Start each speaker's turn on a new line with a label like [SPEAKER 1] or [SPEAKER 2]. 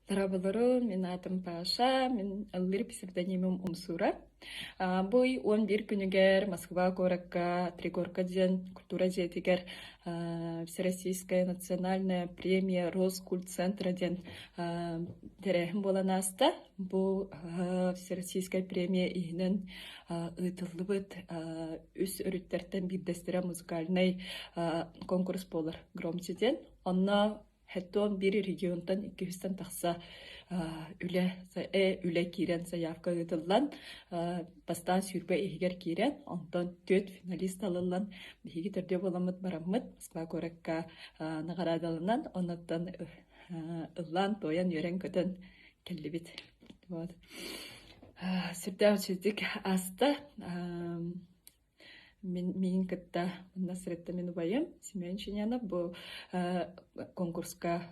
[SPEAKER 1] Здраволорун, мен атым Паша, мен ыллыр писирденимим Умсура. Бой 11 күнігер Москва горакка, Тригорка ден культура зетигер Всероссийская национальная премия Роскультцентра ден терехим боланаста. Бу Всероссийская премия ихнен ытыллыбыт үс өрүттерден бирдестире музыкальный конкурс болар громчеден. Онна Хэттон бир регионтан 200-тан тахса үле кирен заявка гытыллан бастан сүрбе ихигер кирен онтон төт финалист алылан биһиги төрдө боламыт бараммыт Москва горакка нагарадалынан оннаттан ыллан тоян йөрен көтөн келлибит. Вот. Сирдәм сүздик аста Мен кытта насретта мен убайым Семен Чинянов бу конкурска